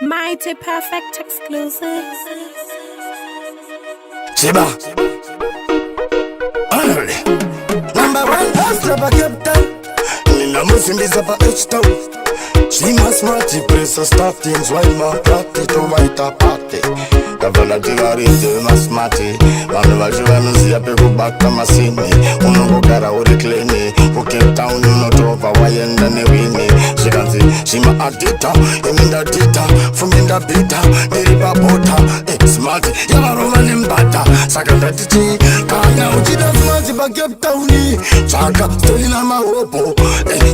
Mighty Perfect exclusive. Chiba. Early. Number one hustler by Cape Town. Nina Musimbiza pa H-Town. She must match the place to start things while my party to white a party. Kavala tigarite masmati. Mami vajiva nuzi ya pegu baka masini. Uno gogara uri klini. Ku Cape Town uno tova wayenda ne wini. She can see, she ma adita. Iminda dita, fuminda bita. Niriba bota, smart. Yama roma nimbata. Sakanda titi, kanya ujida smart ba Cape Town. Chaka, stoli naMahobho.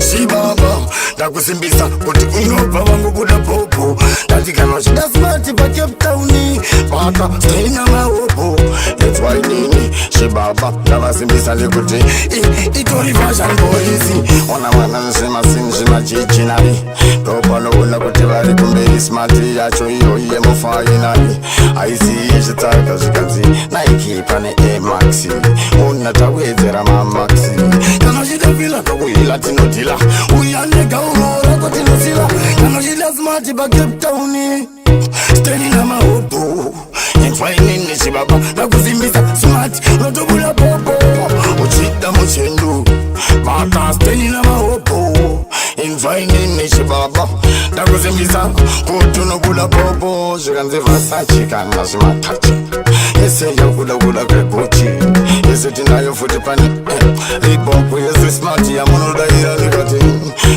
She baba, ndakusimbisa kuti unobva vangu kuda popo. Tati kana ujida smart ba Cape Town. Baka, stoli naMahobho. That's why nini, she baba, ndavasimbisa lekuti itori fashion boys. Ona wana nsema sinjima jichinari. Topano una kuti vari kumberi smart yacho iyo iye mufinali. I see chitaka zvikanzi Nike pane Air Maxi. Una tawedzera maMaxi. Kana chitavila tokuhila tinodhila. Uyanega umora kuti nozila. Kana chita smart ba Cape Town. Steni naMahobho. Entwainini chibaba ndakusimbisa smart notobula popo. Uchida muchendu Mata steni naMahobho. Entwainini chibaba ndakusimbisa kuti unobula popo. Zvikanzi Versace kana zvimatachi. Yese yakuda kuda kweGucci. Yese tinayo futi pane Reebok. Yese smart yamunodaira ndikati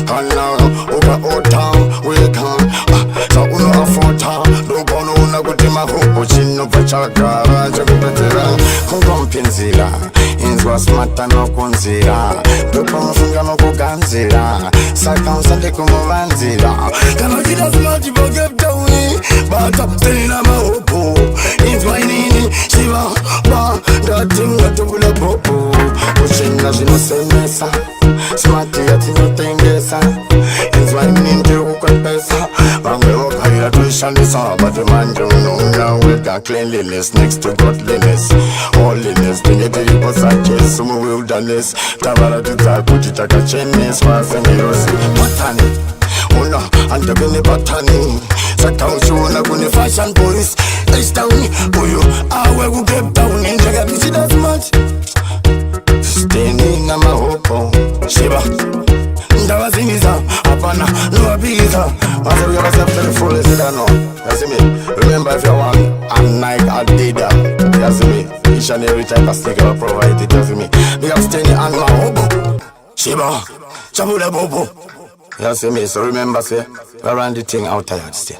kana uka otown welcome. Sa uno afota ndokono una kuti Mahobho chinobva chagara chakupedzera kungompinzira. Inzwa smart anokunzira ndopamufunga nokuganzira. Saka usande kumuvanzira. Kana uchida smart ba Cape Town. Bata steni naMahobho. Inzwa inini shiva ba ndatinga tobula popo. Uchina zvinosemesa smart yatinotengesa. Inzwa inini ndikukwepesa. Vamwe vokaira toishandisa but manje unouna wega cleanliness next to godliness. Holiness tingeti ipo saches mu wilderness. Tavaratidza kuti takacheneswa sengerosi patani. Una andabene patani. Saka uchiona kune fashion boys H-Town. Uyu awe ku Cape Town. Ndakatichida smart steni naMahobho. Shiba ndavazimiza apana novabiza. Vaseruya vasafutele full esidano. You see me? Remember if you want a Nike Adidas. You see me? Each and every type of sticker I provide it. You see me? We have steni and naMahobho. Shiba chabula bobo. You see me? So remember say we run the thing out there still.